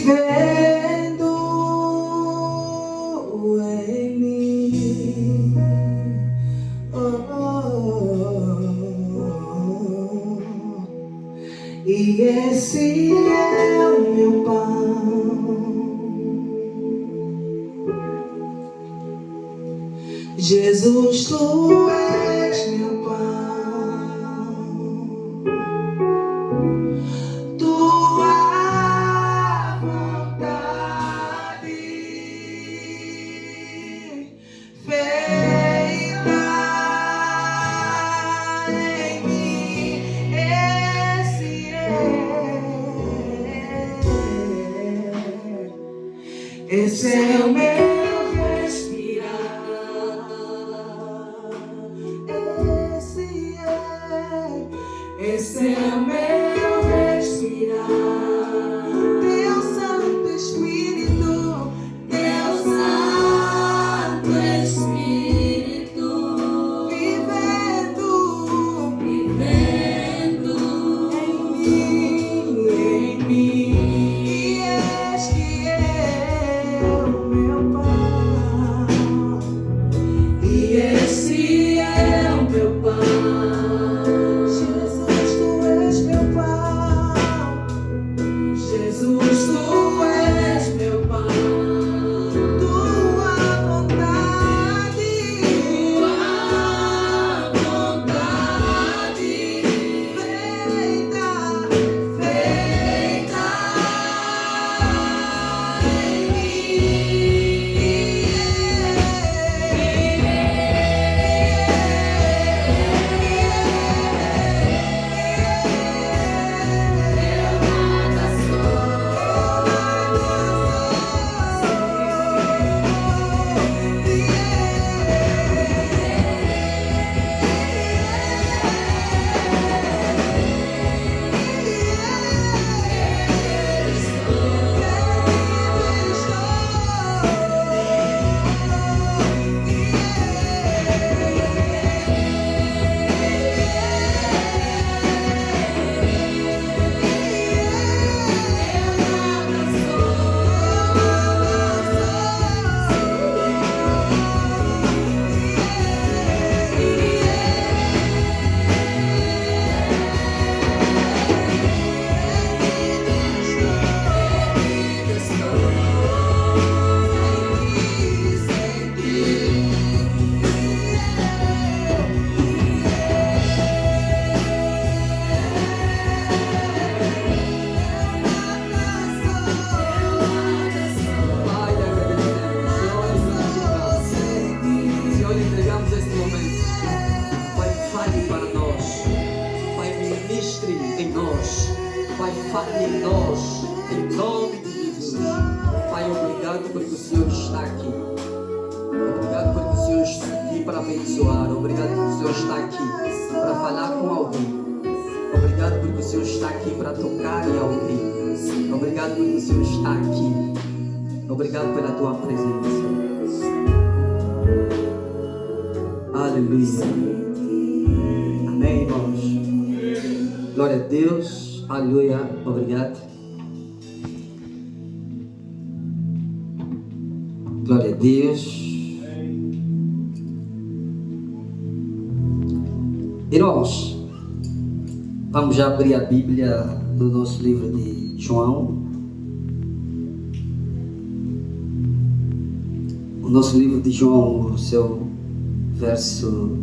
vivendo em mim. E esse é o meu pão. Jesus, tu és meu pão. Tua vontade feita em mim. Esse é o meu respirar. Esse é o meu respirar. Teu Santo Espírito, Teu Santo Espírito, vivendo em mim. E és que é o meu pão. E esse é o meu pão. Pai, fale em nós, em nome de Jesus. Pai, obrigado porque o Senhor está aqui. Obrigado porque o Senhor está aqui para abençoar. Obrigado porque o Senhor está aqui para falar com alguém. Obrigado porque o Senhor está aqui para tocar em alguém. Obrigado porque o Senhor está aqui. Obrigado pela tua presença. Aleluia. Amém, irmãos. Glória a Deus. Aleluia, obrigado. Glória a Deus. Irmãos, vamos já abrir a Bíblia do nosso livro de João. O nosso livro de João, o seu verso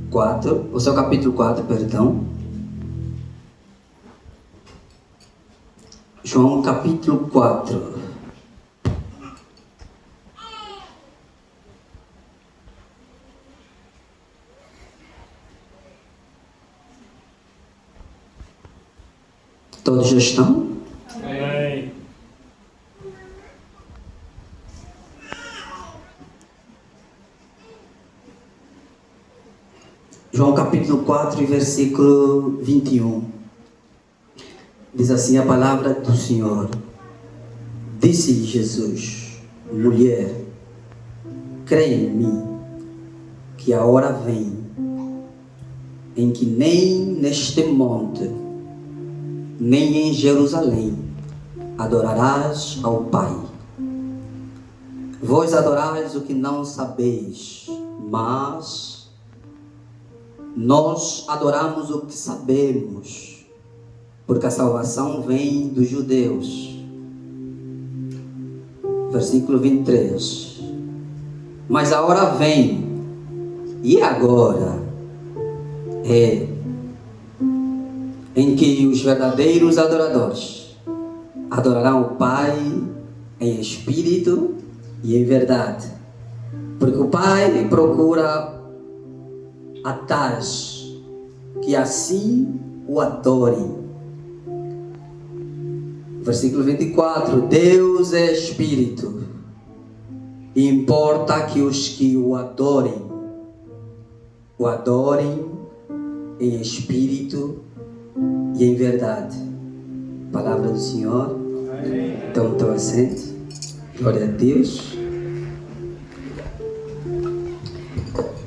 4, o seu capítulo 4, perdão. João capítulo 4. Todos já estão? Amém. João capítulo 4, versículo 21. Diz assim a palavra do Senhor. Disse Jesus: mulher, crê em mim, que a hora vem em que nem neste monte, nem em Jerusalém adorarás ao Pai. Vós adorais o que não sabeis, mas nós adoramos o que sabemos, porque a salvação vem dos judeus. Versículo 23. Mas a hora vem, e agora é, em que os verdadeiros adoradores adorarão o Pai em espírito e em verdade, porque o Pai procura a tais que assim o adorem. Versículo 24. Deus é espírito, e importa que os que o adorem em espírito e em verdade. Palavra do Senhor. Então, teu assento. Glória a Deus.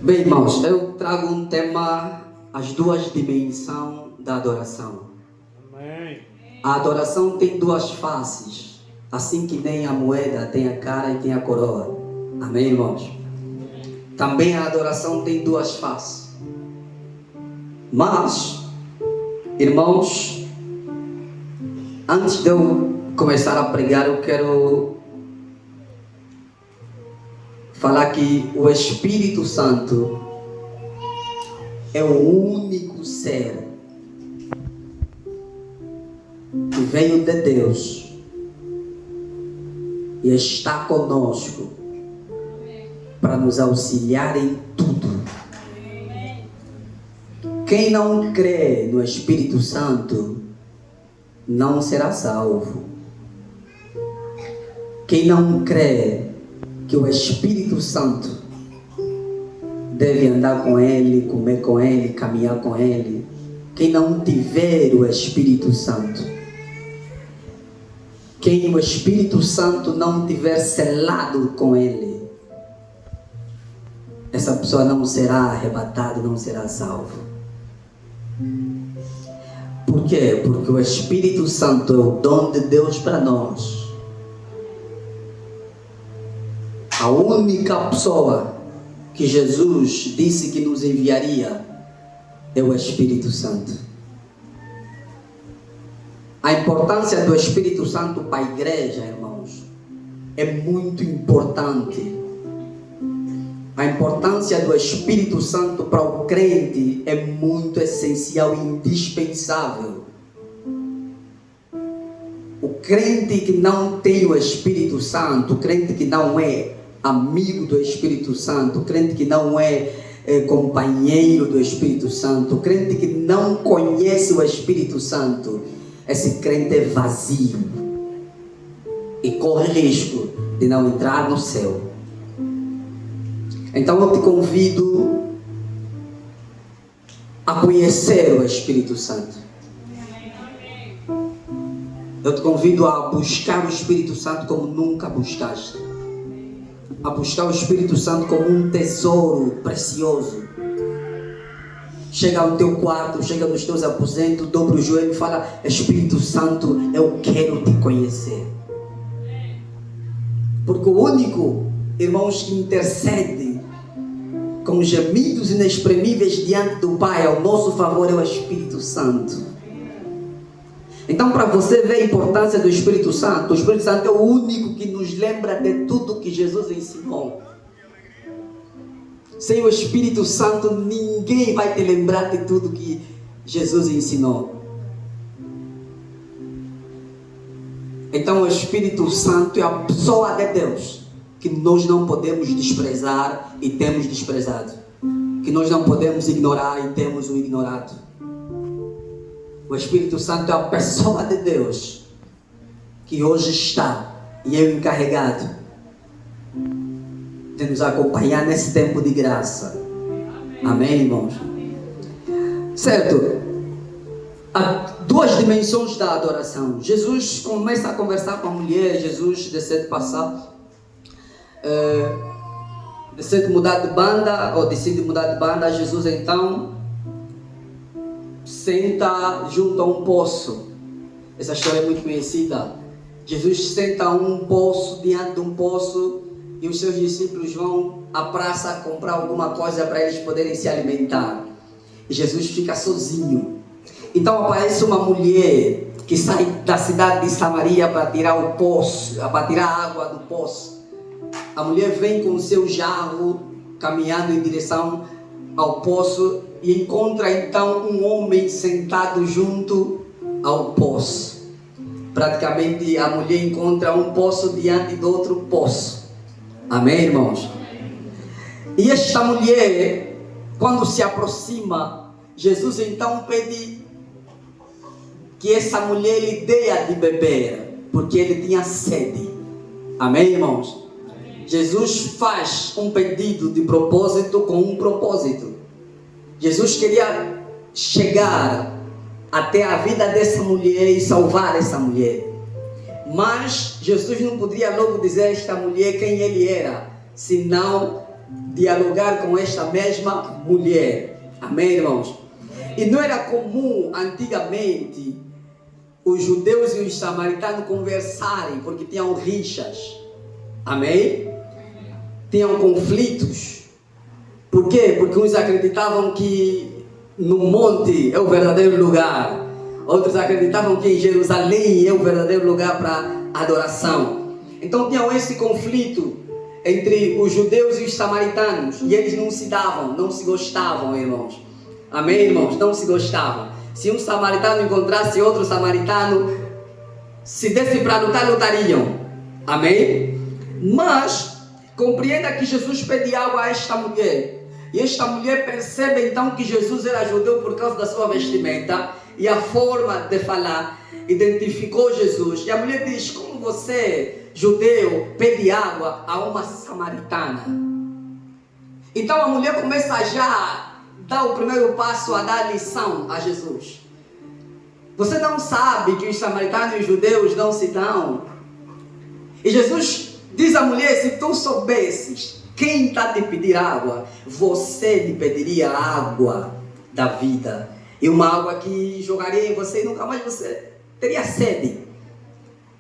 Bem, irmãos, eu trago um tema, as duas dimensões da adoração. Amém. A adoração tem duas faces, assim que nem a moeda tem a cara e tem a coroa. Amém, irmãos? Também a adoração tem duas faces. Mas, irmãos, antes de eu começar a pregar, eu quero falar que o Espírito Santo é o único ser que veio de Deus e está conosco para nos auxiliar em tudo. Quem não crê no Espírito Santo não será salvo. Quem não crê que o Espírito Santo deve andar com Ele, comer com Ele, caminhar com Ele, quem não tiver o Espírito Santo, quem o Espírito Santo não tiver selado com Ele, essa pessoa não será arrebatada, não será salvo. Por quê? Porque o Espírito Santo é o dom de Deus para nós. A única pessoa que Jesus disse que nos enviaria é o Espírito Santo. A importância do Espírito Santo para a igreja, irmãos, é muito importante. A importância do Espírito Santo para o crente é muito essencial e indispensável. O crente que não tem o Espírito Santo, o crente que não é amigo do Espírito Santo, o crente que não é companheiro do Espírito Santo, o crente que não conhece o Espírito Santo, esse crente é vazio e corre risco de não entrar no céu. Então eu te convido a conhecer o Espírito Santo. Eu te convido a buscar o Espírito Santo como nunca buscaste. A buscar o Espírito Santo como um tesouro precioso. Chega ao teu quarto, chega nos teus aposentos, dobra o joelho e fala: Espírito Santo, eu quero te conhecer. Porque o único, irmãos, que intercede com gemidos inexprimíveis diante do Pai ao nosso favor é o Espírito Santo. Então, para você ver a importância do Espírito Santo, o Espírito Santo é o único que nos lembra de tudo que Jesus ensinou. Sem o Espírito Santo, ninguém vai te lembrar de tudo que Jesus ensinou. Então, o Espírito Santo é a pessoa de Deus que nós não podemos desprezar e temos desprezado, que nós não podemos ignorar e temos o ignorado. O Espírito Santo é a pessoa de Deus que hoje está e é o encarregado de nos acompanhar nesse tempo de graça. Amém, irmãos? Certo? Há duas dimensões da adoração. Jesus começa a conversar com a mulher. Jesus decide passar, decide mudar de banda. Jesus então senta junto a um poço. Essa história é muito conhecida. Jesus senta diante de um poço, e os seus discípulos vão à praça comprar alguma coisa para eles poderem se alimentar. E Jesus fica sozinho. Então aparece uma mulher que sai da cidade de Samaria para tirar o poço, para tirar a água do poço. A mulher vem com o seu jarro, caminhando em direção ao poço, e encontra então um homem sentado junto ao poço. Praticamente a mulher encontra um poço diante do outro poço. Amém, irmãos? E esta mulher, quando se aproxima, Jesus então pede que essa mulher lhe dê de beber, porque ele tinha sede. Amém, irmãos? Jesus faz um pedido de propósito com um propósito. Jesus queria chegar até a vida dessa mulher e salvar essa mulher. Mas Jesus não poderia logo dizer a esta mulher quem ele era, senão dialogar com esta mesma mulher. Amém, irmãos? E não era comum antigamente os judeus e os samaritanos conversarem, porque tinham rixas. Amém? Tinham conflitos. Por quê? Porque uns acreditavam que no monte é o verdadeiro lugar. Outros acreditavam que em Jerusalém é o verdadeiro lugar para adoração. Então tinham esse conflito entre os judeus e os samaritanos. E eles não se davam, não se gostavam, irmãos. Amém, irmãos? Não se gostavam. Se um samaritano encontrasse outro samaritano, se desse para lutar, lutariam. Amém? Mas compreenda que Jesus pede água a esta mulher. E esta mulher percebe então que Jesus era judeu por causa da sua vestimenta e a forma de falar. Identificou Jesus. E a mulher diz: como você, judeu, pede água a uma samaritana? Então a mulher começa já a dar o primeiro passo, a dar lição a Jesus. Você não sabe que os samaritanos e os judeus não se dão? E Jesus diz à mulher: se tu soubesses quem está te pedir água, você lhe pediria a água da vida. E uma água que jogaria em você e nunca mais você teria sede.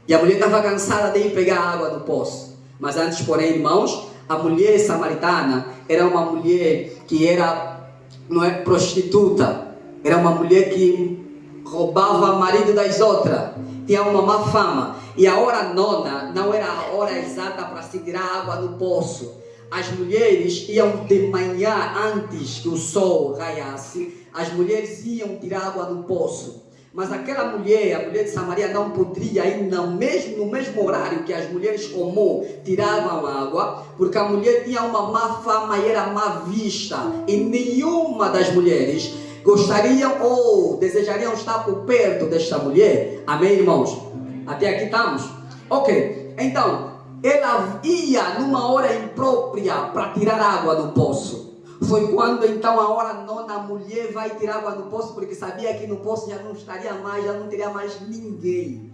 E a mulher estava cansada de ir pegar água do poço. Mas antes, porém, irmãos, a mulher samaritana era uma mulher que era, não é, prostituta. Era uma mulher que roubava o marido das outras. Tinha uma má fama. E a hora nona não era a hora exata para se tirar água do poço. As mulheres iam de manhã, antes que o sol raiasse, as mulheres iam tirar água do poço. Mas aquela mulher, a mulher de Samaria, não poderia ir no mesmo horário que as mulheres comuns tiravam água, porque a mulher tinha uma má fama e era má vista. E nenhuma das mulheres gostariam ou desejariam estar por perto desta mulher. Amém, irmãos? Até aqui estamos? Ok, então ela ia numa hora imprópria para tirar água do poço. Foi quando então a hora nona a mulher vai tirar água do poço, porque sabia que no poço já não estaria mais, já não teria mais ninguém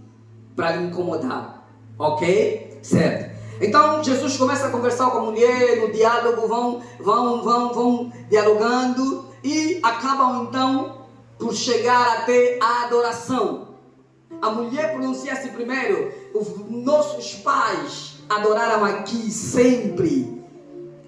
para lhe incomodar. Ok? Certo. Então Jesus começa a conversar com a mulher, no diálogo vão dialogando e acabam então por chegar até a adoração. A mulher pronuncia-se primeiro: os nossos pais adoraram aqui sempre.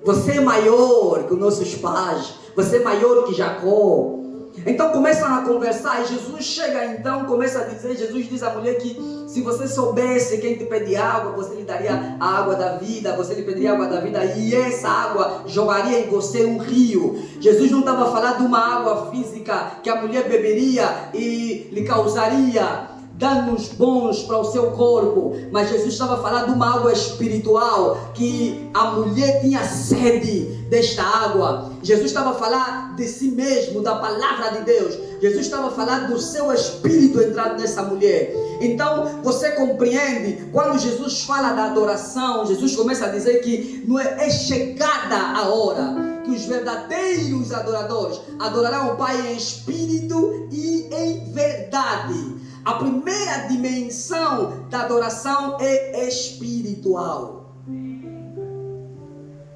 Você é maior que os nossos pais. Você é maior que Jacó. Então começam a conversar e Jesus chega então, começa a dizer, Jesus diz à mulher que se você soubesse quem te pede água, você lhe daria a água da vida, você lhe pediria a água da vida e essa água jogaria em você um rio. Jesus não estava falando de uma água física que a mulher beberia e lhe causaria danos bons para o seu corpo, mas Jesus estava falando de uma água espiritual, que a mulher tinha sede desta água. Jesus estava falando de si mesmo, da palavra de Deus. Jesus estava falando do seu espírito entrando nessa mulher. Então você compreende, quando Jesus fala da adoração, Jesus começa a dizer que não é chegada a hora que os verdadeiros adoradores adorarão o Pai em espírito e em verdade. A primeira dimensão da adoração é espiritual.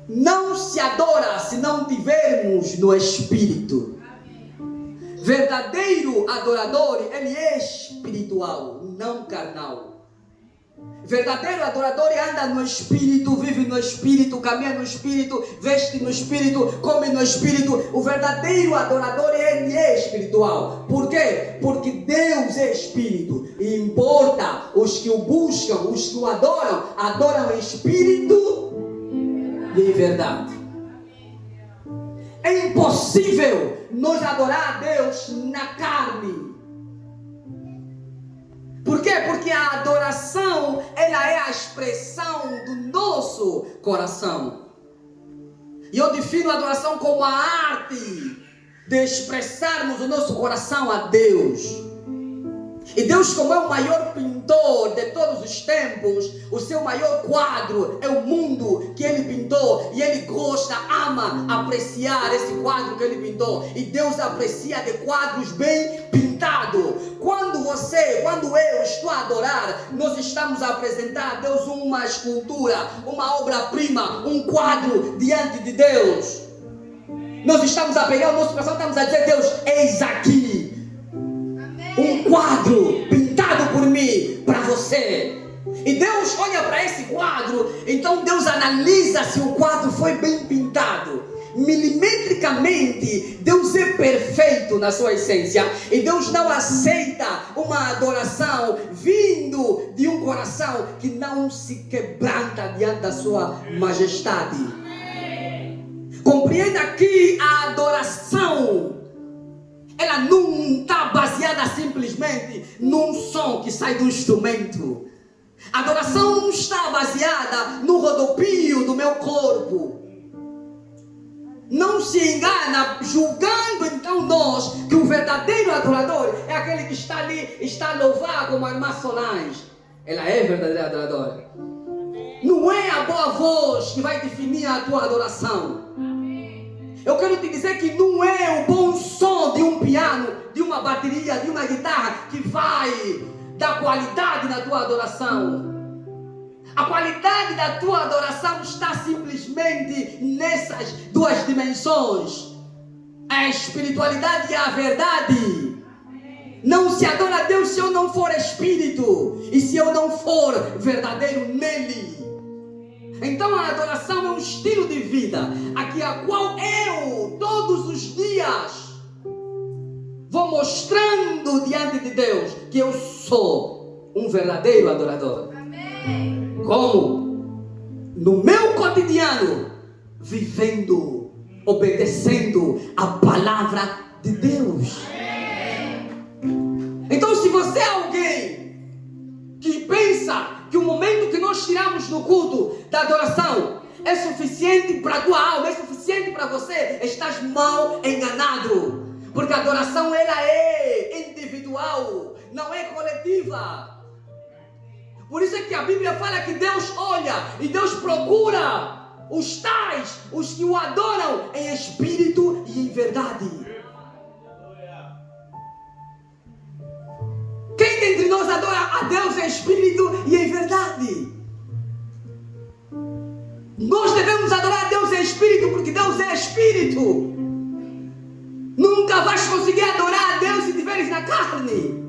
Não se adora se não tivermos no espírito. Verdadeiro adorador, ele é espiritual, não carnal. Verdadeiro adorador anda no Espírito, vive no Espírito, caminha no Espírito, veste no Espírito, come no Espírito. O verdadeiro adorador, ele é espiritual. Por quê? Porque Deus é Espírito. E importa os que o buscam, os que o adoram, adoram em Espírito e em verdade. É impossível nós adorar a Deus na carne. Por quê? Porque a adoração, ela é a expressão do nosso coração. E eu defino a adoração como a arte de expressarmos o nosso coração a Deus. E Deus, como é o maior pintor de todos os tempos, o seu maior quadro é o mundo que Ele pintou. E Ele gosta, ama apreciar esse quadro que Ele pintou. E Deus aprecia de quadros bem pintados. Quando eu estou a adorar, nós estamos a apresentar a Deus uma escultura, uma obra-prima, um quadro diante de Deus. Nós estamos a pegar o nosso coração, estamos a dizer: Deus, eis aqui um quadro pintado por mim para você. E Deus olha para esse quadro, então Deus analisa se o quadro foi bem pintado. Milimetricamente, Deus é perfeito na sua essência. E Deus não aceita uma adoração vindo de um coração que não se quebranta diante da sua majestade. Compreenda que a adoração, ela não está baseada simplesmente num som que sai do instrumento. A adoração não está baseada no rodopio do meu corpo. Não se engana, julgando então nós que o verdadeiro adorador é aquele que está ali, está a louvar como a irmã Solange. Ela é verdadeira adoradora. Não é a boa voz que vai definir a tua adoração. Eu quero te dizer que não é o bom som de um piano, de uma bateria, de uma guitarra que vai dar qualidade na tua adoração. A qualidade da tua adoração está simplesmente nessas duas dimensões: a espiritualidade e a verdade. Não se adora a Deus se eu não for espírito e se eu não for verdadeiro nele. Então a adoração é um estilo de vida a qual eu, todos os dias, vou mostrando diante de Deus que eu sou um verdadeiro adorador. Amém. Como? No meu cotidiano, vivendo, obedecendo a palavra de Deus. Então, se você é alguém que pensa que o momento que nós tiramos do culto, da adoração, é suficiente para a tua alma, é suficiente para você, estás mal enganado. Porque a adoração, ela é individual, não é coletiva. Por isso é que a Bíblia fala que Deus olha e Deus procura os tais, os que o adoram em espírito e em verdade. Quem dentre nós adora a Deus em espírito e em verdade? Nós devemos adorar a Deus em espírito, porque Deus é espírito. Nunca vais conseguir adorar a Deus se estiveres na carne.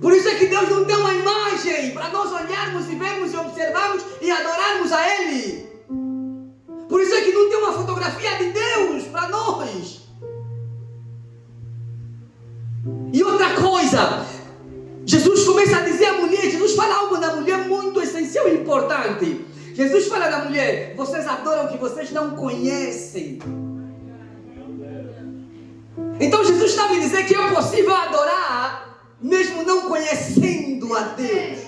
Por isso é que Deus não deu uma imagem para nós olharmos e vermos e observarmos e adorarmos a Ele. Por isso é que não tem uma fotografia de Deus para nós. E outra coisa, Jesus começa a dizer à mulher, Jesus fala algo da mulher muito essencial e importante. Jesus fala da mulher: vocês adoram o que vocês não conhecem. Então Jesus está me dizendo que é possível adorar mesmo não conhecendo a Deus.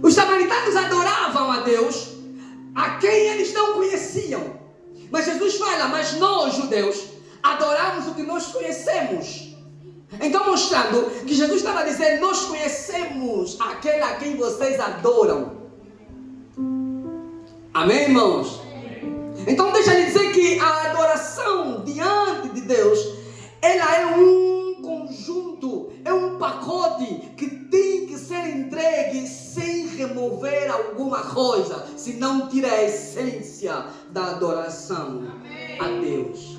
Os samaritanos adoravam a Deus a quem eles não conheciam. Mas Jesus fala: mas nós, judeus, adoramos o que nós conhecemos. Então, mostrando que Jesus estava dizendo: nós conhecemos aquele a quem vocês adoram. Amém, irmãos? Então deixa eu dizer que a adoração diante de Deus, ela é um conjunto, é um pacote que tem que ser entregue sem remover alguma coisa, senão tira a essência da adoração a Deus.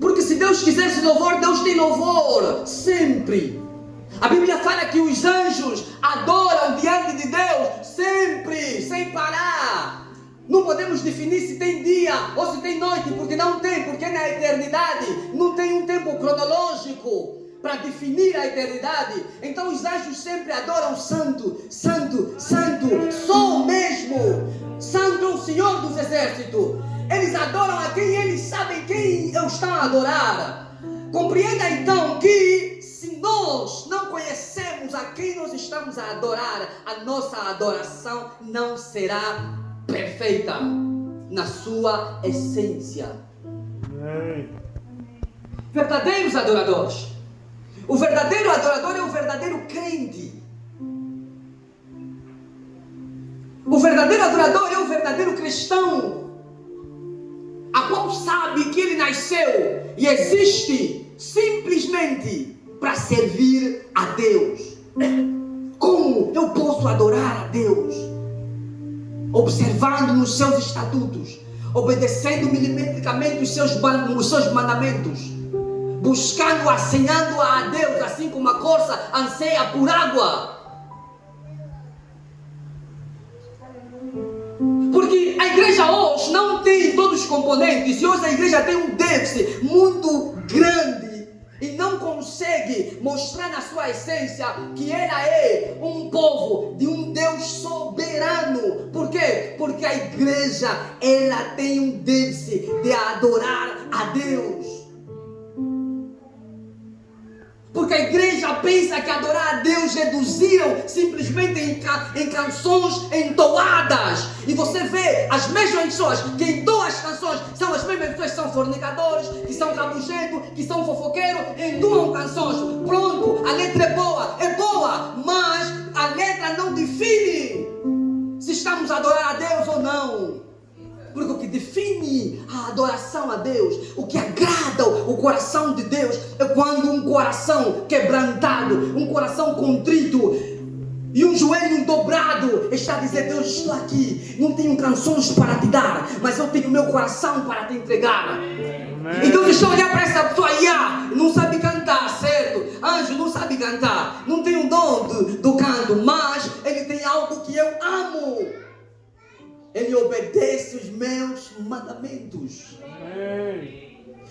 Porque se Deus quisesse louvor, Deus tem louvor sempre. A Bíblia fala que os anjos adoram diante de Deus sempre, sem parar. Não podemos definir se tem dia ou se tem noite, porque não tem, porque na eternidade não tem um tempo cronológico para definir a eternidade. Então os anjos sempre adoram santo, santo, santo, só o mesmo. Santo é o Senhor dos exércitos. Eles adoram a quem eles sabem quem estão a adorar. Compreenda então que se nós não conhecemos a quem nós estamos a adorar, a nossa adoração não será perfeita na sua essência. Verdadeiros adoradores. O verdadeiro adorador é o verdadeiro crente. O verdadeiro adorador é o verdadeiro cristão, a qual sabe que ele nasceu e existe simplesmente para servir a Deus. Como eu posso adorar a Deus? Observando nos seus estatutos, obedecendo milimetricamente os seus mandamentos, buscando, assenhando a Deus, assim como a corça anseia por água. Porque a igreja hoje não tem todos os componentes, e hoje a igreja tem um déficit muito grande e não consegue mostrar na sua essência que ela é um povo de um Deus soberano. Por quê? Porque a igreja, ela tem um déficit de adorar a Deus. Porque a igreja pensa que adorar a Deus reduziram simplesmente em canções entoadas. E você vê as mesmas pessoas que entoam as canções, são as mesmas pessoas que são fornicadores, que são rabugentos, que são fofoqueiros, entoam canções. Pronto, a letra é boa, mas a letra não define se estamos a adorar a Deus ou não. Porque o que define a adoração a Deus, o que agrada o coração de Deus, é quando um coração quebrantado, um coração contrito e um joelho dobrado está a dizer: Deus, estou aqui, não tenho canções para te dar, mas eu tenho meu coração para te entregar. Então deixa eu olhar para essa pessoa aí, não sabe cantar, certo? Anjo não sabe cantar, não tem o dom do canto, mas ele tem algo que eu amo. Ele obedece os meus mandamentos.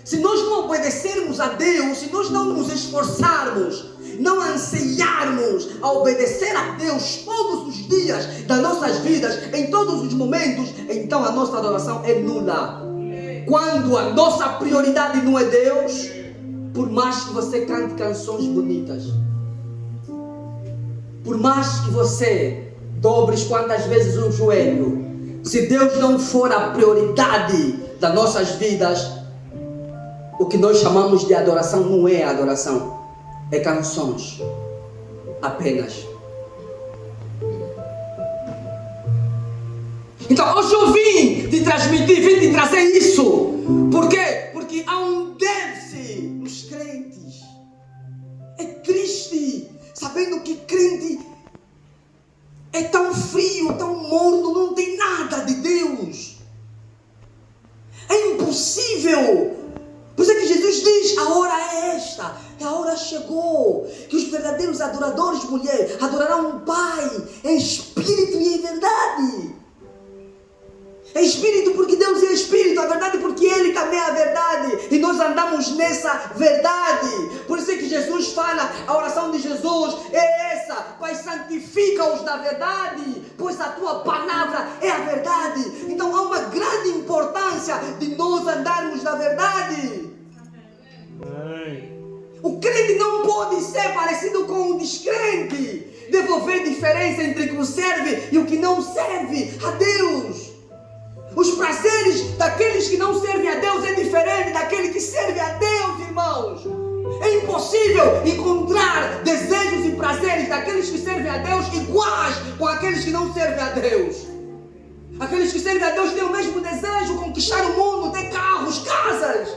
Se nós não obedecermos a Deus, se nós não nos esforçarmos, não anseiarmos a obedecer a Deus todos os dias das nossas vidas, em todos os momentos, então a nossa adoração é nula. Quando a nossa prioridade não é Deus, por mais que você cante canções bonitas, por mais que você dobre quantas vezes o joelho, se Deus não for a prioridade das nossas vidas, o que nós chamamos de adoração não é adoração, é canções apenas. Então hoje eu vim te transmitir, vim te trazer isso. Por quê? Porque há um déficit nos crentes. É triste sabendo que crente é tão frio, tão morno, não tem nada de Deus. É impossível. Por isso é que Jesus diz: a hora é esta, a hora chegou, que os verdadeiros adoradores, mulher, adorarão o Pai em espírito e em verdade. É espírito porque Deus é espírito, a verdade porque Ele também é a verdade, e nós andamos nessa verdade. Por isso é que Jesus fala, a oração de Jesus é essa: Pai, santifica-os na verdade, pois a Tua palavra é a verdade. Então há uma grande importância de nós andarmos na verdade. O crente não pode ser parecido com o descrente. Deve haver diferença entre o que serve e o que não serve a Deus. Os prazeres daqueles que não servem a Deus é diferente daquele que serve a Deus, irmãos. É impossível encontrar desejos e prazeres daqueles que servem a Deus iguais com aqueles que não servem a Deus. Aqueles que servem a Deus têm o mesmo desejo, conquistar o mundo, ter carros, casas,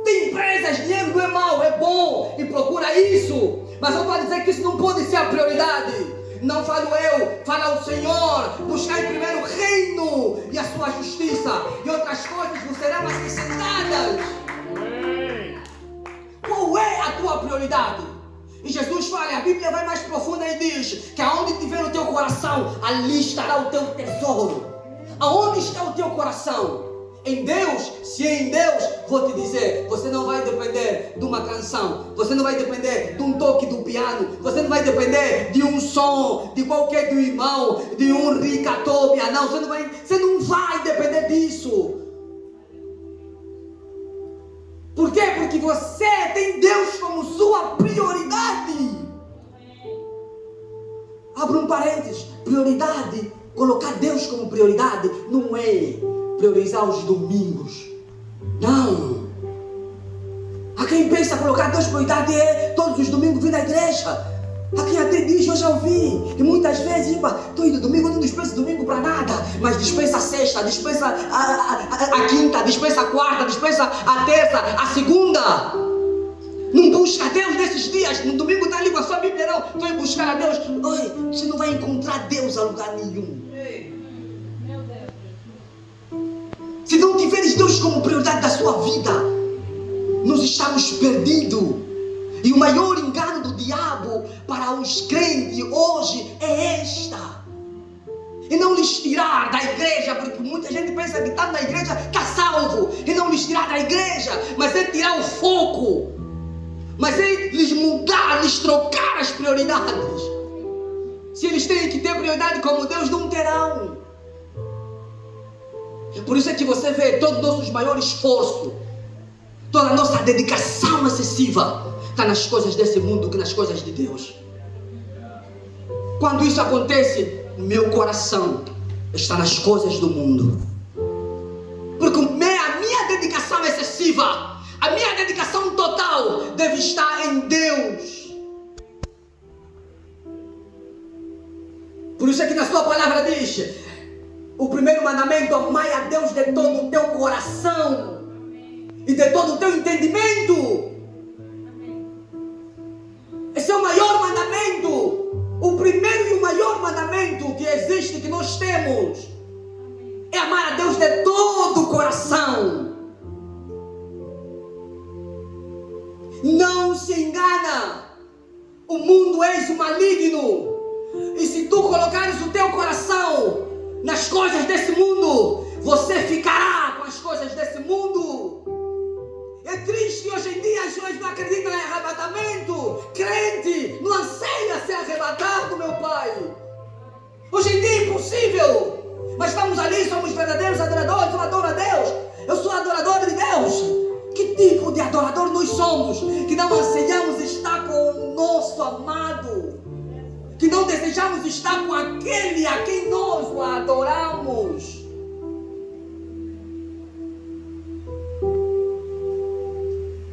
ter empresas, dinheiro não é mau, é bom, e procura isso. Mas eu vou dizer que isso não pode ser a prioridade. Não falo eu, fala o Senhor. Buscar em primeiro o reino e a sua justiça, e outras coisas vos serão acrescentadas. prioridade. E Jesus fala, a Bíblia vai mais profunda e diz que aonde tiver o teu coração, ali estará o teu tesouro. Aonde está o teu coração? Em Deus? Se é em Deus, vou te dizer, você não vai depender de uma canção, você não vai depender de um toque do piano, você não vai depender de um som, de qualquer do irmão, de um ricatóbia, não, você não vai depender disso. Por quê? Porque você tem Deus como sua prioridade. Abra um parênteses, prioridade, colocar Deus como prioridade, não é priorizar os domingos. Não. Há quem pensa colocar Deus prioridade é todos os domingos vir na igreja. Há quem até diz, eu já ouvi, e muitas vezes, estou indo domingo, eu não dispenso domingo para nada, mas dispensa a sexta, dispensa a quinta, dispensa a quarta, dispensa a terça, a segunda. Não busca Deus nesses dias. No domingo está ali com a sua Bíblia, não. Estou indo buscar a Deus. Oi, você não vai encontrar Deus a lugar nenhum. Se não tiveres Deus como prioridade da sua vida, nós estamos perdidos. E o maior engano do diabo para os crentes hoje é esta. E não lhes tirar da igreja, porque muita gente pensa que está na igreja, está salvo. E não lhes tirar da igreja, mas é tirar o foco. Mas é lhes mudar, lhes trocar as prioridades. Se eles têm que ter prioridade como Deus, não terão. Por isso é que você vê todo o nosso maior esforço, toda a nossa dedicação excessiva está nas coisas desse mundo que nas coisas de Deus. Quando isso acontece, meu coração está nas coisas do mundo. Porque a minha dedicação excessiva, a minha dedicação total deve estar em Deus. Por isso é que na sua palavra diz, o primeiro mandamento, amai a Deus de todo o teu coração e de todo o teu entendimento. Esse é o maior mandamento. O primeiro e o maior mandamento que existe, que nós temos, é amar a Deus de todo o coração. Não se engana. O mundo é o maligno. E se tu colocares o teu coração nas coisas desse mundo, você ficará com as coisas desse mundo. É triste hoje em dia as pessoas não acreditam em arrebatamento. Crente não anseia ser arrebatado, meu Pai. Hoje em dia é impossível. Mas estamos ali, somos verdadeiros adoradores, eu adoro a Deus. Eu sou adorador de Deus. Que tipo de adorador nós somos? Que não anseiamos estar com o nosso amado. Que não desejamos estar com aquele a quem nós o adoramos.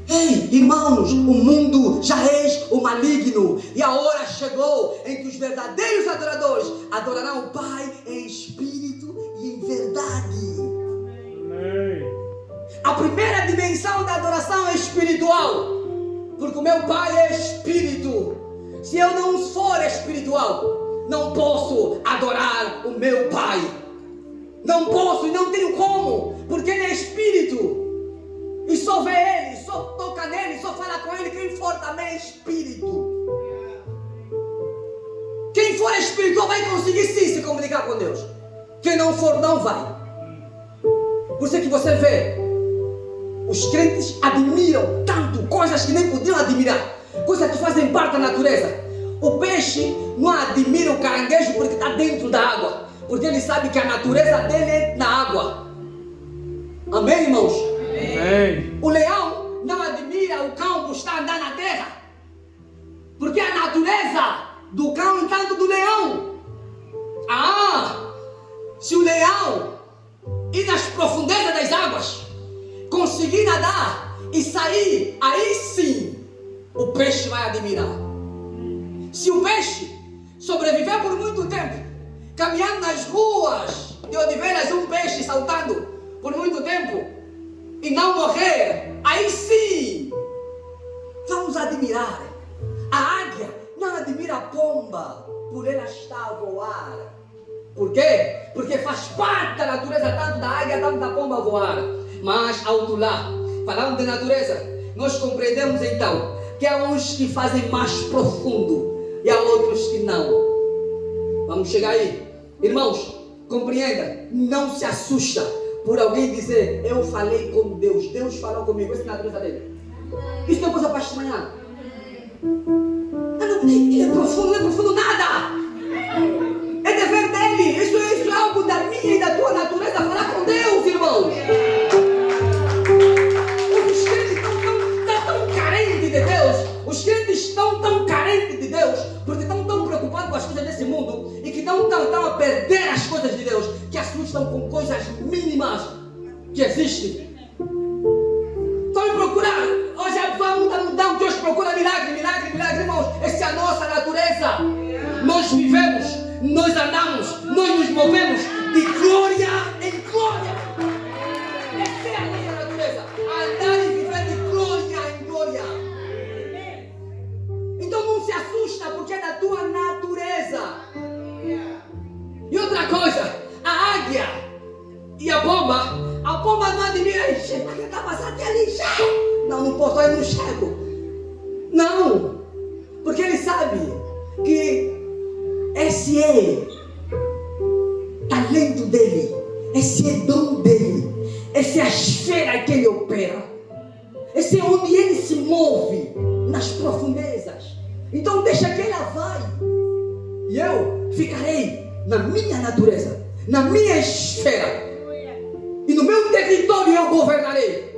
Ei, irmãos, o mundo já é o maligno. E a hora chegou em que os verdadeiros adoradores adorarão o Pai em espírito e em verdade. Amém. A primeira dimensão da adoração é espiritual. Porque o meu Pai é espírito. Se eu não for espiritual, não posso adorar o meu Pai. Não posso e não tenho como, porque Ele é espírito. E só vê Ele, só toca nele, só fala com Ele quem for também é espírito. Quem for espiritual vai conseguir sim se comunicar com Deus. Quem não for, não vai. Por isso é que você vê, os crentes admiram tanto coisas que nem podiam admirar. Coisas que fazem parte da natureza. O peixe não admira o caranguejo porque está dentro da água, porque ele sabe que a natureza dele é na água. Amém, irmãos? Amém. O leão não admira o cão por estar andando na terra, porque a natureza do cão entanto do leão. Se o leão ir nas profundezas das águas, conseguir nadar e sair, aí sim o peixe vai admirar. Se o peixe sobreviver por muito tempo, caminhando nas ruas de Odivelas, um peixe saltando por muito tempo e não morrer, aí sim vamos admirar. A águia não admira a pomba por ela estar a voar. Por quê? Porque faz parte da natureza tanto da águia, tanto da pomba voar. Mas ao lá, falando de natureza, nós compreendemos então que há uns que fazem mais profundo e há outros que não. Vamos chegar aí. Irmãos, compreenda, não se assusta por alguém dizer, eu falei com Deus, Deus falou comigo, essa é a natureza dele. Isso não é coisa para estranhar. Ele é profundo, não é profundo nada. É dever dele. Isso é algo da minha e da tua natureza, falar com Deus, irmãos. Os crentes estão tão carentes de Deus. Os crentes estão tão carentes de Deus, porque estão tão preocupados com as coisas desse mundo e que estão a perder as coisas de Deus, que assustam com coisas mínimas que existem. Estão em procurar. Hoje a pessoa muda, Deus procura milagre, irmãos. Essa é a nossa natureza. Nós vivemos, nós andamos, nós nos movemos de glória em glória. Essa é a nossa natureza. Andar e viver de glória em glória. Então não se assusta, porque é da tua natureza. E outra coisa, a águia e a pomba não admira, está passando ali, não posso, eu não chego. Não, porque ele sabe que esse é talento dele, esse é dom dele, essa é a esfera que ele opera, esse é onde ele se move, nas profundezas. Então deixa que ela vai, e eu ficarei na minha natureza, na minha esfera, e no meu território eu governarei.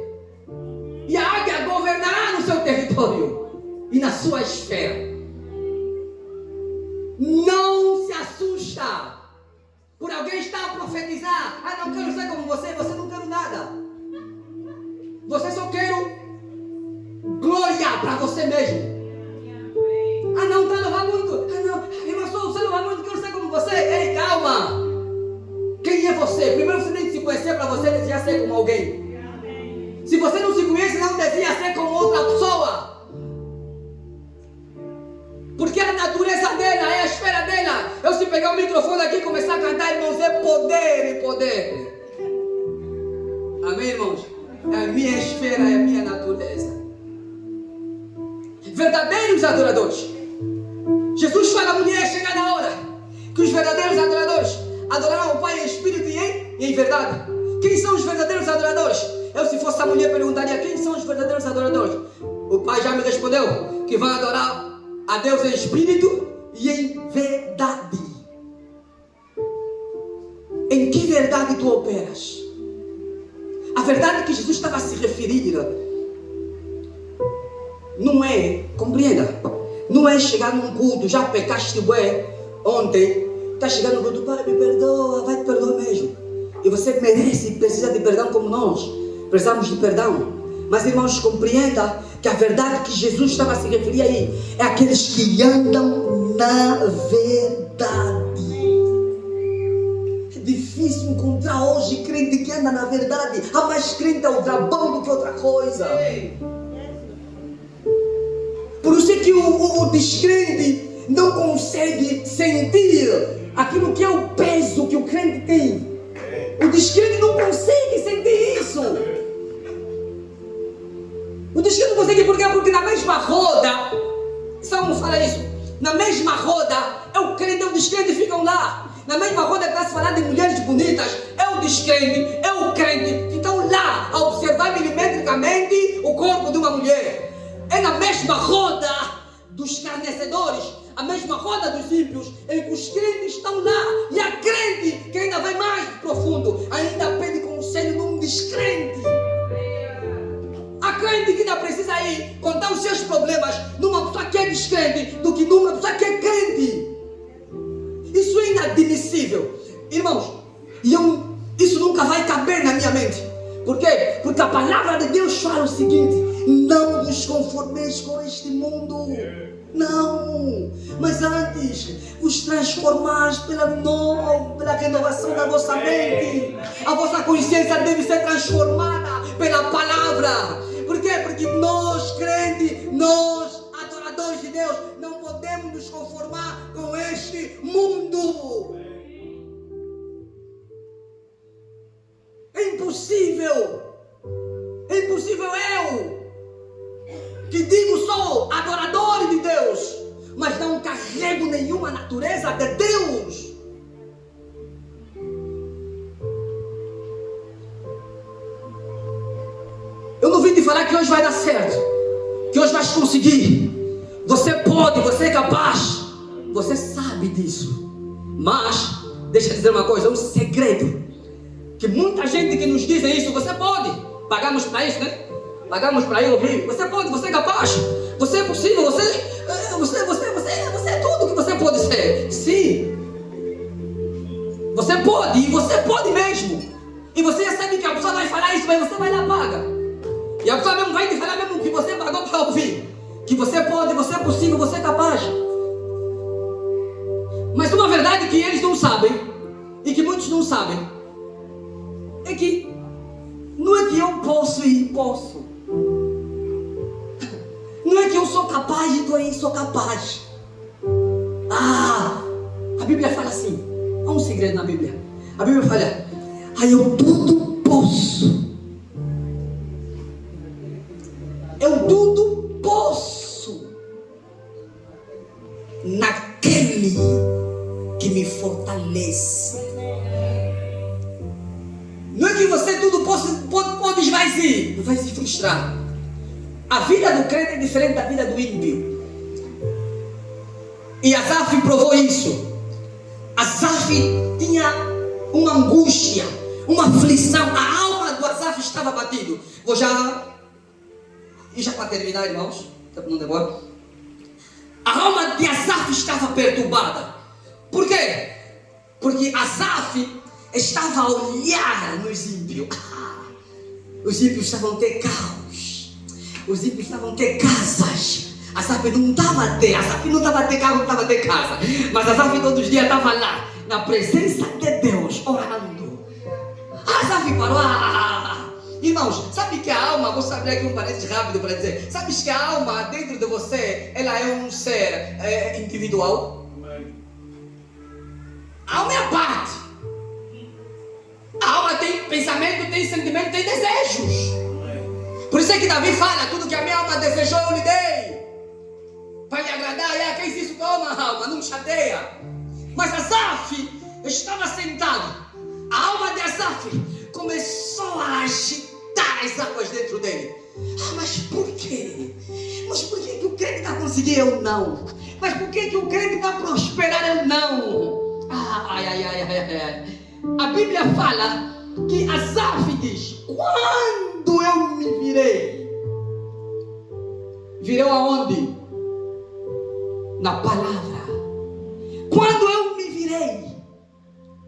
E a águia governará no seu território e na sua esfera. Não se assusta por alguém estar a profetizar. Não quero ser como você não quer nada. Você só quer glória para você mesmo. Não está louvando muito. Você louva muito, quero ser como você. Ei, calma. Quem é você? Primeiro você tem que se conhecer para você desejar ser como alguém. Se você não se conhece, não devia ser como outra pessoa. Porque a natureza dela, é a esfera dela. Eu se pegar o microfone aqui e começar a cantar, irmãos, é poder e poder. Amém, irmãos? É a minha esfera, é a minha natureza. Verdadeiros adoradores. Jesus fala à mulher, chega na hora que os verdadeiros adoradores adorarão o Pai em espírito e em verdade. Quem são os verdadeiros adoradores? Eu, se fosse a mulher, perguntaria, quem são os verdadeiros adoradores? O Pai já me respondeu que vai adorar a Deus em espírito e em verdade. Em que verdade tu operas? A verdade que Jesus estava a se referir não é, compreenda, não é chegar num culto, já pecaste bué ontem, está chegando no culto, Pai, me perdoa, vai te perdoar mesmo. E você merece e precisa de perdão como nós precisamos de perdão. Mas, irmãos, compreenda que a verdade que Jesus estava a se referir aí é aqueles que andam na verdade. É difícil encontrar hoje crente que anda na verdade. Há mais crente ao drabão do que outra coisa. Por isso é que o descrente não consegue sentir aquilo que é o peso que o crente tem. O descrente não consegue sentir isso. O descrente não consegue por quê? Porque na mesma roda, Salmo fala isso, na mesma roda, é o crente e o descrente ficam lá. Na mesma roda que está se falando de mulheres bonitas, é o descrente, é o crente que estão lá a observar milimetricamente o corpo de uma mulher. É na mesma roda dos escarnecedores, a mesma roda dos ímpios, em que os crentes estão lá, e a crente que ainda vai mais profundo, ainda pede conselho num descrente. A crente que ainda precisa ir contar os seus problemas numa pessoa que é descrente do que numa pessoa que é crente. Isso é inadmissível, irmãos. E isso nunca vai caber na minha mente. Por quê? Porque a palavra de Deus fala o seguinte: não vos conformeis com este mundo. Não, mas antes vos transformares pela renovação da vossa mente. A vossa consciência deve ser transformada pela palavra. Por quê? Porque nós, crentes, nós, adoradores de Deus, não podemos nos conformar com este mundo. É impossível. É impossível eu, que digo sou adorador de Deus, mas não carrego nenhuma natureza de Deus. Eu não vim te falar que hoje vai dar certo, que hoje vais conseguir. Você pode, você é capaz, você sabe disso. Mas, deixa eu dizer uma coisa, um segredo, que muita gente que nos diz isso, você pode, pagamos para isso, né? Pagamos para ir ouvir, você pode, você é capaz, você é possível, você é tudo que você pode ser. Sim, você pode, e você pode mesmo. E você já sabe que a pessoa vai falar isso, mas você vai lá e paga. E a pessoa mesmo vai te falar mesmo que você pagou para ouvir, que você pode, você é possível, você é capaz. Mas uma verdade que eles não sabem, e que muitos não sabem, é que não é que eu posso e posso. Não é que eu sou capaz e estou aí, sou capaz. A Bíblia fala assim, há um segredo na Bíblia. A Bíblia fala, eu tudo posso. Eu tudo posso naquele que me fortalece. Não é que você tudo pode vai se frustrar. A vida do crente é diferente da vida do ímpio. E Asaf provou isso. Asaf tinha uma angústia, uma aflição. A alma do Asaf estava batido. E já para terminar, irmãos, não demora. A alma de Asaf estava perturbada. Por quê? Porque Asaf estava a olhar nos ímpios. Os ímpios estavam a ter carros. Os ímpios estavam a ter casas. Asaf não estava a ter carro, não estava a ter casa. Mas Asaf todos os dias estava lá, na presença de Deus, orando. Asaf parou. Irmãos, sabe que a alma, vou abrir aqui um parênteses rápido para dizer, sabe que a alma dentro de você, ela é um ser individual? A alma é a parte. A alma tem pensamento, tem sentimento, tem desejos. Por isso é que Davi fala, tudo que a minha alma desejou eu lhe dei, para lhe agradar. Que isso toma, alma, não me chateia. Mas Asaf estava sentado. A alma de Asaf começou a agitar as águas dentro dele. Mas por quê? Mas por que o crente está conseguindo? Eu não. Mas por que o crente está prosperando? Eu não. A Bíblia fala que Asaf diz, quando eu me virei aonde? Na palavra. Quando eu me virei,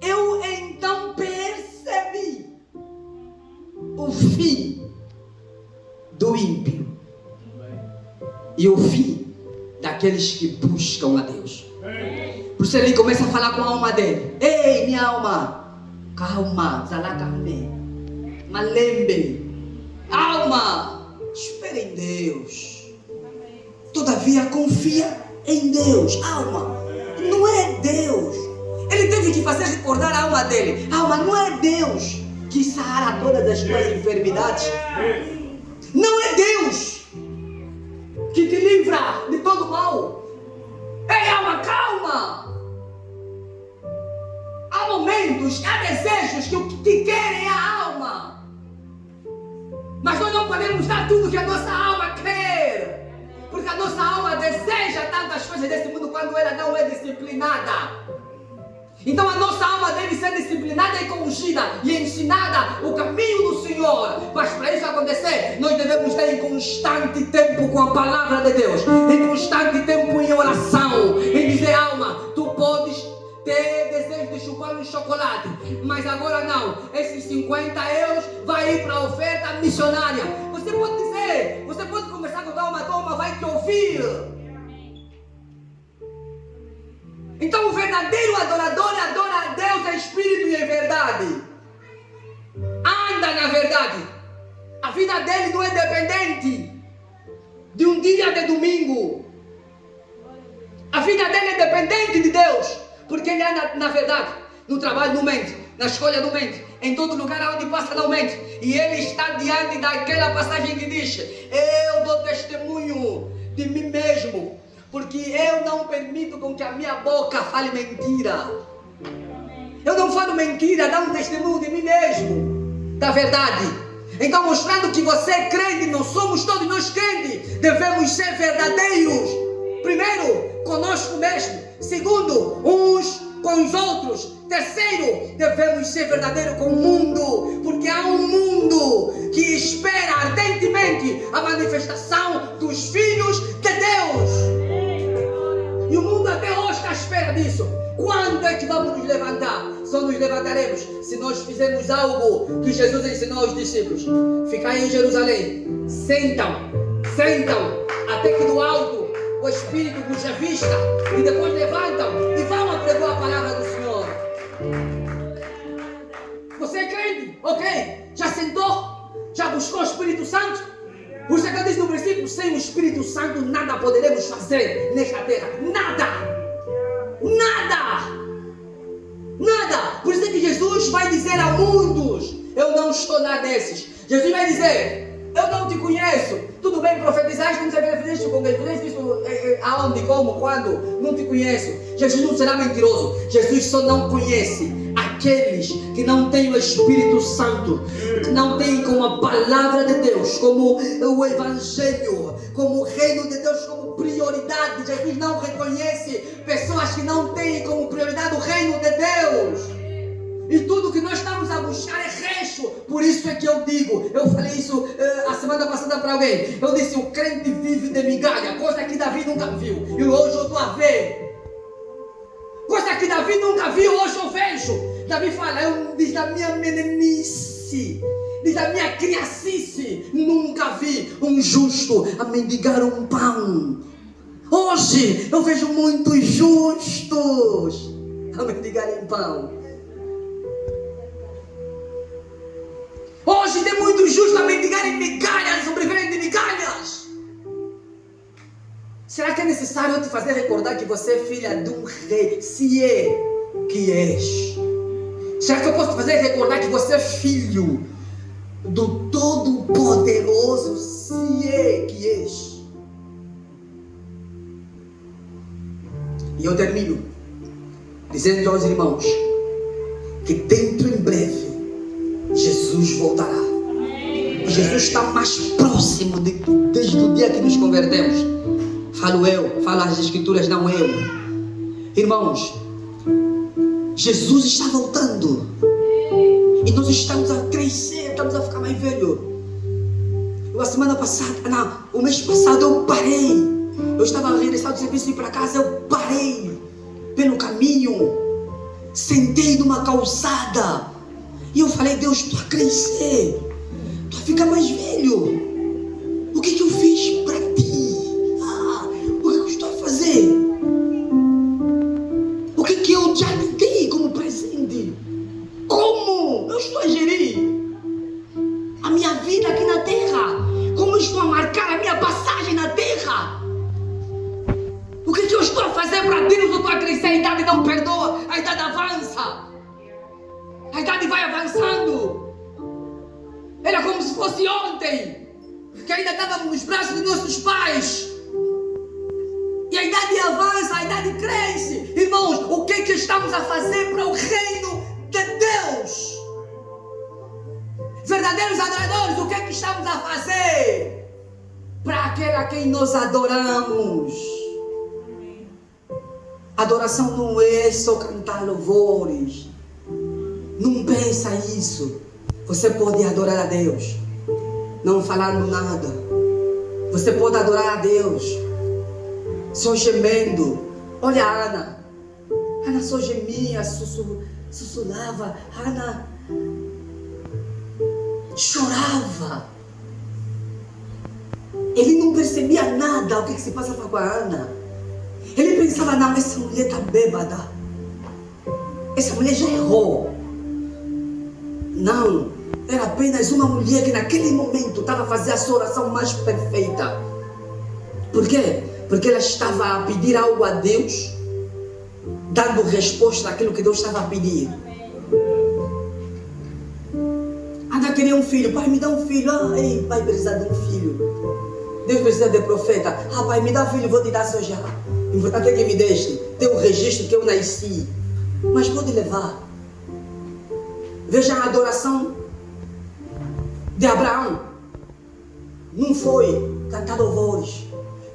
eu então percebi o fim do ímpio e o fim daqueles que buscam a Deus. Por isso ele começa a falar com a alma dele. Ei, minha alma, calma, zalacame, malembe, alma, espera em Deus. Todavia confia em Deus. Alma, não é Deus. Ele teve que fazer recordar a alma dele. Alma, não é Deus que sara todas as tuas enfermidades. Não é Deus que te livra de todo mal. Ei, alma, calma. Há momentos, há desejos que o que te querem é a alma. Mas nós não podemos dar tudo que a nossa alma quer. Porque a nossa alma deseja tantas coisas desse mundo quando ela não é disciplinada. Então a nossa alma deve ser disciplinada e corrigida e ensinada o caminho do Senhor. Mas para isso acontecer, nós devemos ter em constante tempo com a palavra de Deus, em constante tempo em oração, em dizer, alma, tu podes ter desejo de chupar um chocolate, mas agora não, esses 50 euros vai ir para a oferta missionária. Você pode dizer, você pode conversar com a tua alma vai te ouvir. Então o verdadeiro adorador adora a Deus em espírito e em verdade. Anda na verdade. A vida dele não é dependente de um dia de domingo. A vida dele é dependente de Deus, porque ele anda na verdade. No trabalho não mente, na escolha não mente, em todo lugar onde passa não mente. E ele está diante daquela passagem que diz, eu dou testemunho de mim mesmo, porque eu não permito com que a minha boca fale mentira. Eu não falo mentira, dá um testemunho de mim mesmo, da verdade. Então, mostrando que você é crente, nós somos todos nós crentes, devemos ser verdadeiros. Primeiro, conosco mesmo. Segundo, uns com os outros. Terceiro, devemos ser verdadeiros com o mundo, porque há um mundo que espera ardentemente a manifestação dos filhos de Deus. E o mundo até hoje está à espera disso. Quando é que vamos nos levantar? Só nos levantaremos se nós fizermos algo que Jesus ensinou aos discípulos. Ficai em Jerusalém, sentam, até que do alto o Espírito vos revista, e depois levantam e vão apregoar a palavra do Senhor. Você é crente? Ok. Já sentou? Já buscou o Espírito Santo? O Senhor diz no versículo: sem o Espírito Santo nada poderemos fazer nesta terra. Nada. Por isso é que Jesus vai dizer a muitos: eu não estou lá desses. Jesus vai dizer: eu não te conheço. Tudo bem, profetizaste, não sei o que fizeste, com quem fizeste isso, aonde, como, quando, não te conheço. Jesus não será mentiroso. Jesus só não conhece aqueles que não têm o Espírito Santo, que não têm como a palavra de Deus, como o Evangelho, como o reino de Deus como prioridade. Jesus não reconhece pessoas que não têm como prioridade o reino de Deus. E tudo que nós estamos a buscar é resto. Por isso é que eu digo, eu falei isso a semana passada para alguém. Eu disse: o crente vive de migalha, coisa que Davi nunca viu. E hoje eu estou a ver. Coisa que Davi nunca viu, hoje eu vejo. Davi fala: diz da minha meninice, diz da minha criacice, nunca vi um justo a mendigar um pão. Hoje eu vejo muitos justos a mendigarem pão. Hoje tem muitos justos a mendigarem migalhas, sobreviverem de migalhas. Será que é necessário eu te fazer recordar que você é filha de um rei? Se é que és. Será que eu posso te fazer recordar que você é filho do Todo-Poderoso? Se é que és. E eu termino dizendo aos irmãos que dentro em breve Jesus voltará. E Jesus está mais próximo desde o dia que nos convertemos. Falo eu, falo as Escrituras, não eu. Irmãos, Jesus está voltando. E nós estamos a crescer, estamos a ficar mais velho. A semana passada, o mês passado eu parei. Eu estava a regressar do serviço e ir para casa, eu parei pelo caminho. Sentei numa calçada. E eu falei: Deus, estou a crescer, estou a ficar mais velho. O que eu fiz para ti? O que eu estou a fazer? O que eu já te dei como presente? Como eu estou a gerir a minha vida aqui na terra? Como eu estou a marcar a minha passagem na terra? O que eu estou a fazer para Deus? Eu estou a crescer, a idade não perdoa, a idade avança. A idade vai avançando. Era como se fosse ontem, que ainda estávamos nos braços dos nossos pais. E a idade avança, a idade cresce. Irmãos, o que estamos a fazer para o reino de Deus? Verdadeiros adoradores, o que estamos a fazer para aquele a quem nós adoramos? Adoração não é só cantar louvores. Não pensa isso. Você pode adorar a Deus não falando nada. Você pode adorar a Deus só gemendo. Olha a Ana. Ana só gemia, sussurrava. Ana chorava. Ele não percebia nada o que se passava com a Ana. Ele pensava: não, essa mulher está bêbada. Essa mulher já errou. Não, era apenas uma mulher que naquele momento estava a fazer a sua oração mais perfeita. Por quê? Porque ela estava a pedir algo a Deus, dando resposta àquilo que Deus estava a pedir. Ana queria um filho. Pai, me dá um filho. Ei, pai precisa de um filho. Deus precisa de profeta. Pai, me dá filho, vou te dar só já. O importante é que me deste. Tem o registro que eu nasci. Mas pode levar. Veja a adoração de Abraão. Não foi cantar louvores.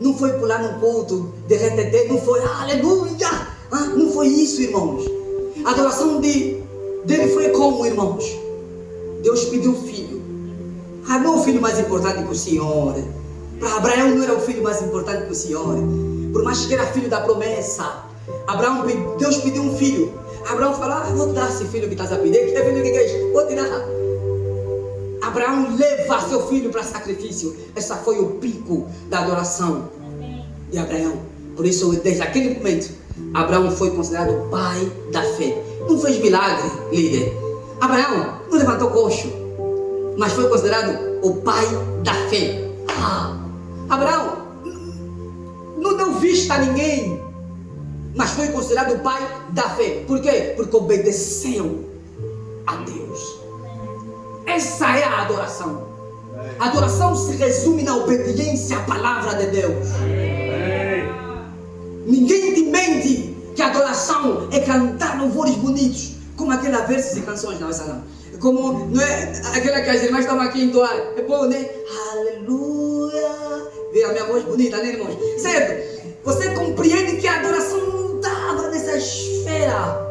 Não foi pular no culto, derreter, não foi aleluia. Não foi isso, irmãos. A adoração dele foi como, irmãos? Deus pediu um filho. Não é o filho mais importante que o Senhor. Para Abraão não era o filho mais importante que o Senhor. Por mais que era filho da promessa. Deus pediu um filho. Abraão falou, vou te dar esse filho que estás a pedir. Que é filho que queres? Vou te dar. Abraão leva seu filho para sacrifício. Esse foi o pico da adoração de Abraão. Por isso, desde aquele momento, Abraão foi considerado o pai da fé. Não fez milagre, líder. Abraão não levantou coxo, mas foi considerado o pai da fé. Abraão não deu vista a ninguém, mas foi considerado o pai da fé. Por quê? Porque obedeceu a Deus. Essa é a adoração. A adoração se resume na obediência à palavra de Deus. Ninguém te mente que a adoração é cantar louvores bonitos, como aquela versos e canções, não, essa não. Como, não é aquela que as irmãs estavam aqui a entoar. É bom, né? Aleluia. Vê a minha voz bonita, né, irmãos? Certo? Você compreende que a adoração não estava nessa esfera.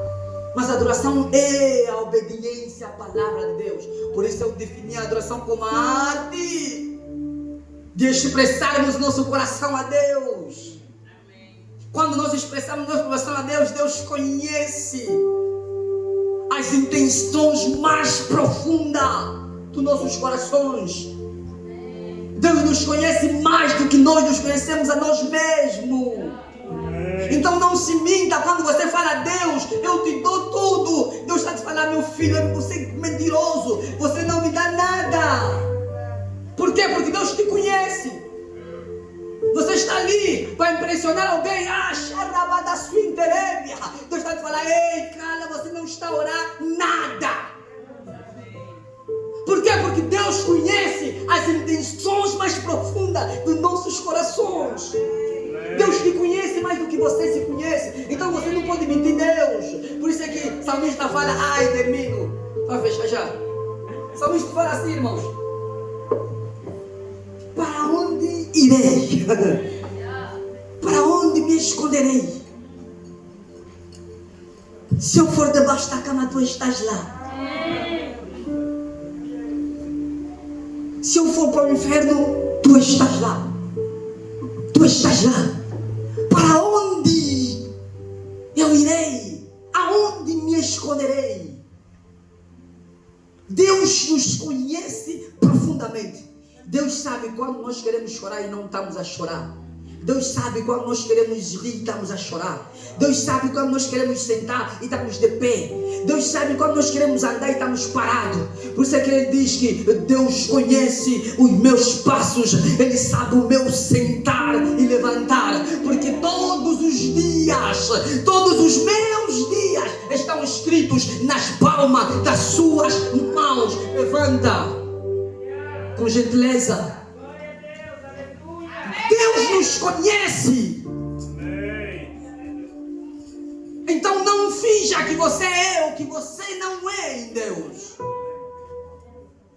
Mas a adoração é a obediência à palavra de Deus. Por isso eu defini a adoração como a arte de expressarmos nosso coração a Deus. Quando nós expressamos nosso coração a Deus, Deus conhece as intenções mais profundas dos nossos corações. Deus nos conhece mais do que nós nos conhecemos a nós mesmos. Então não se minta quando você fala a Deus, eu te dou tudo. Deus está te falando, meu filho, você é mentiroso, você não me dá nada. Por quê? Porque Deus te conhece. Você está ali para impressionar alguém. Xarabá da sua interébia. Deus está te falando, ei, cala, você não está a orar nada. Por quê? Porque Deus conhece as intenções mais profundas dos nossos corações. Deus te conhece mais do que você se conhece. Então você não pode mentir Deus. Por isso é que o salmista fala, ai de mim. Vai fechar já. O salmista fala assim, irmãos. Para onde irei? Para onde me esconderei? Se eu for debaixo da cama, tu estás lá. Se eu for para o inferno, tu estás lá. Tu estás lá. Para onde eu irei? Aonde me esconderei? Deus nos conhece profundamente. Deus sabe quando nós queremos chorar e não estamos a chorar. Deus sabe quando nós queremos rir e estamos a chorar. Deus sabe quando nós queremos sentar e estamos de pé. Deus sabe quando nós queremos andar e estamos parados. Por isso é que Ele diz que Deus conhece os meus passos. Ele sabe o meu sentar e levantar. Porque todos os dias, todos os meus dias estão escritos nas palmas das suas mãos. Levanta com gentileza. Deus nos conhece. Então não finja que você é o que você não é em Deus.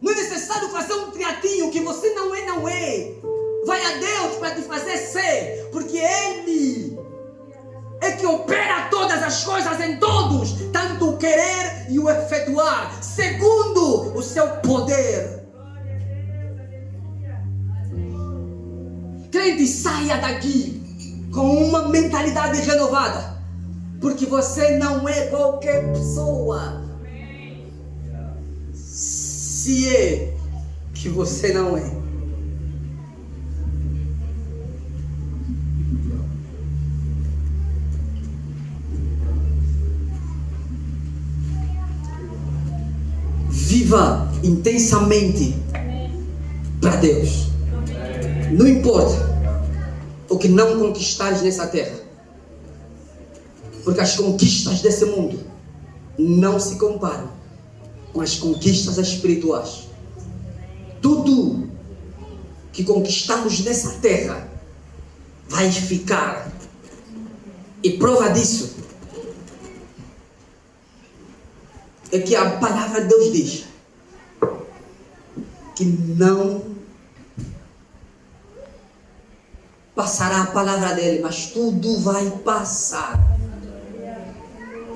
Não é necessário fazer um teatrinho que você não é, não é. Vai a Deus para te fazer ser. Porque Ele é que opera todas as coisas em todos. Tanto o querer e o efetuar. Segundo o seu poder. Crente, saia daqui com uma mentalidade renovada, porque você não é qualquer pessoa. Se é que você não é. Viva intensamente para Deus. Não importa o que não conquistares nessa terra, porque as conquistas desse mundo não se comparam com as conquistas espirituais. Tudo que conquistamos nessa terra vai ficar. E prova disso é que a palavra de Deus diz que não passará a palavra dele, mas tudo vai passar.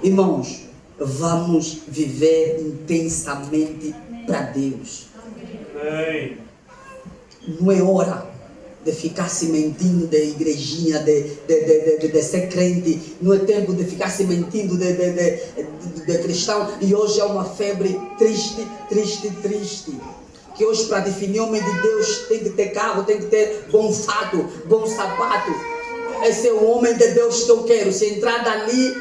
Irmãos, vamos viver intensamente para Deus. Não é hora de ficar se mentindo de igrejinha, de ser crente. Não é tempo de ficar se mentindo de cristão. E hoje é uma febre triste. Que hoje, para definir homem de Deus, tem que ter carro, tem que ter bom fato, bom sapato. Esse é o homem de Deus que eu quero. Se entrar dali,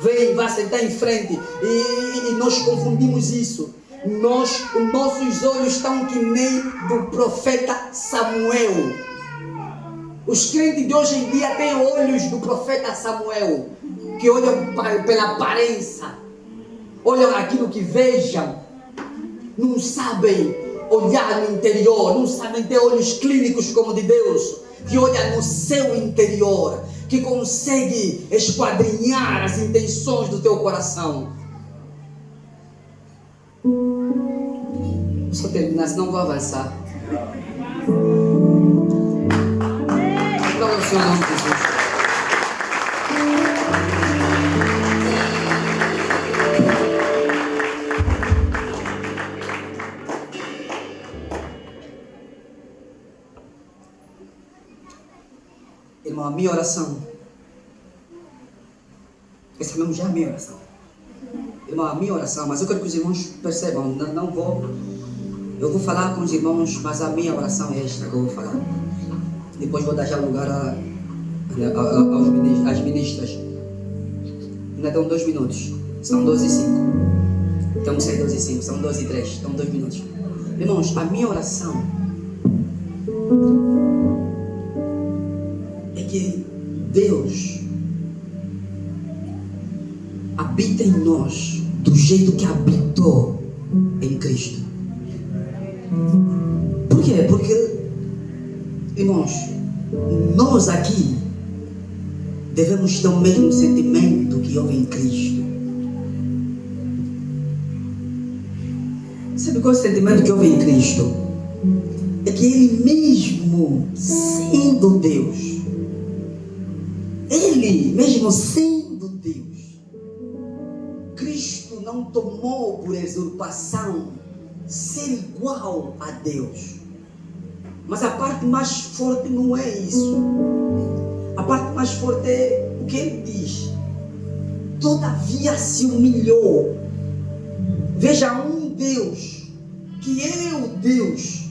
vem, vai sentar em frente. E nós confundimos isso. Os nossos olhos estão que nem do profeta Samuel. Os crentes de hoje em dia têm olhos do profeta Samuel, que olham pela aparência, olham aquilo que vejam, não sabem olhar no interior, não sabem ter olhos clínicos como de Deus, que olha no seu interior, que consegue esquadrinhar as intenções do teu coração. Vou só terminar, senão vou avançar. Aplauda o Senhor em nome de Jesus. Irmão, a minha oração, essa mesmo já é a minha oração. Irmão, a minha oração, mas eu quero que os irmãos percebam, eu vou falar com os irmãos, mas a minha oração é esta que eu vou falar. Depois vou dar já lugar às ministras. Ainda dão 2 minutos, são 12:05. Então, 12:05, são 12:03, dão 2 minutos. Irmãos, a minha oração é que Deus habita em nós do jeito que habitou em Cristo. Por quê? Porque, irmãos, nós aqui devemos ter o mesmo sentimento que houve em Cristo. Sabe qual é o sentimento que houve em Cristo? É que Ele mesmo, sendo Deus, Ele mesmo sendo Deus, Cristo não tomou por usurpação ser igual a Deus. Mas a parte mais forte não é isso. A parte mais forte é o que ele diz. Todavia se humilhou. Veja, um Deus, que é o Deus,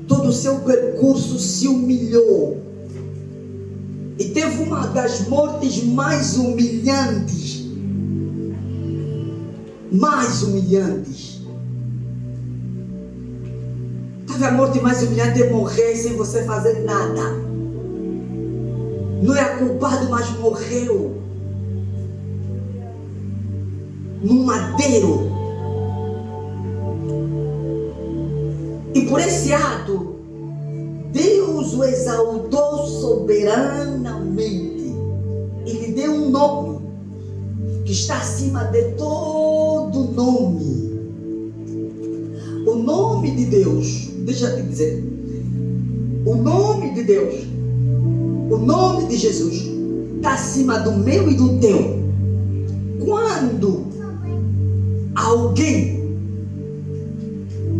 todo o seu percurso se humilhou. E teve uma das mortes mais humilhantes. A morte mais humilhante é morrer sem você fazer nada. Não é culpado, mas morreu num madeiro. E por esse ato, Deus o exaltou soberanamente e lhe deu um nome que está acima de todo nome. O nome de Deus, deixa eu te dizer, o nome de Deus, o nome de Jesus está acima do meu e do teu. Quando alguém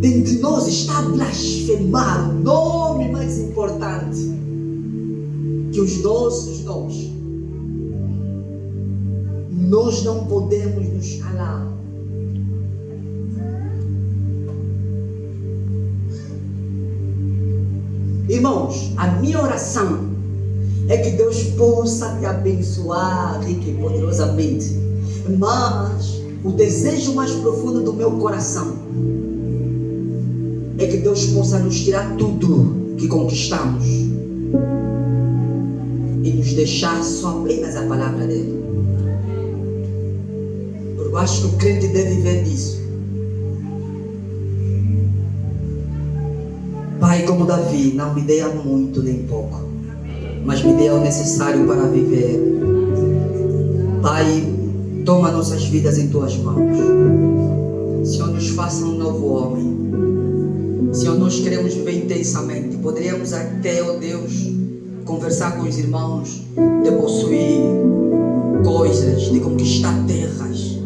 dentre nós está a blasfemar o nome mais importante que os nossos nomes, nós não podemos nos calar. Irmãos, a minha oração é que Deus possa te abençoar rica e poderosamente. Mas o desejo mais profundo do meu coração é que Deus possa nos tirar tudo que conquistamos e nos deixar só apenas a palavra dele. Eu acho que o crente deve viver disso. Pai, Pai, como Davi, não me dê muito nem pouco, mas me dê o necessário para viver. Pai, toma nossas vidas em Tuas mãos. Senhor, nos faça um novo homem. Senhor, nós queremos viver intensamente. Poderíamos até, ó Deus, conversar com os irmãos, de possuir coisas, de conquistar terras.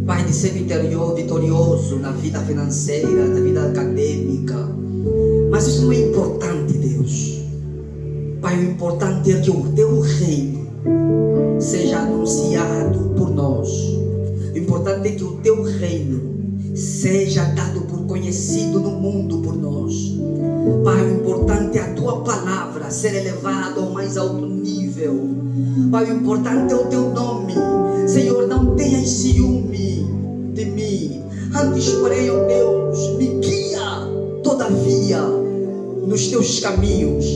Pai, de ser vitorioso na vida financeira, na vida acadêmica. Mas isso não é importante, Deus. Pai, o importante é que o Teu reino seja anunciado por nós. O importante é que o Teu reino seja dado por conhecido no mundo por nós. Pai, o importante é a Tua palavra ser elevada ao mais alto nível. Pai, o importante é o Teu nome. Senhor, não tenhas ciúme de mim. Antes, porém, ó Deus, me guia todavia nos Teus caminhos.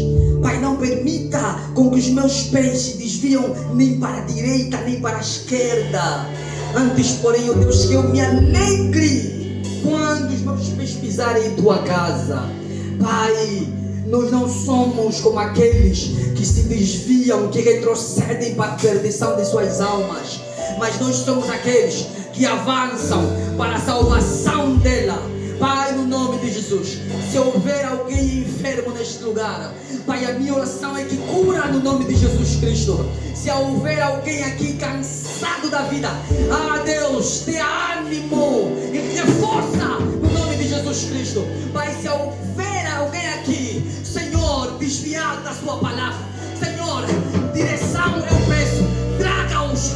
Pai, não permita com que os meus pés se desviam nem para a direita nem para a esquerda. Antes, porém, ó Deus, que eu me alegre quando os meus pés pisarem em Tua casa. Pai, nós não somos como aqueles que se desviam, que retrocedem para a perdição de suas almas, mas nós somos aqueles que avançam para a salvação dela. Pai, no nome de Jesus, se houver alguém enfermo neste lugar, Pai, a minha oração é que cura no nome de Jesus Cristo. Se houver alguém aqui cansado da vida, Deus, dê ânimo e reforça no nome de Jesus Cristo. Pai, se houver alguém aqui, Senhor, desviado da Sua palavra, Senhor, direção eu peço, traga-os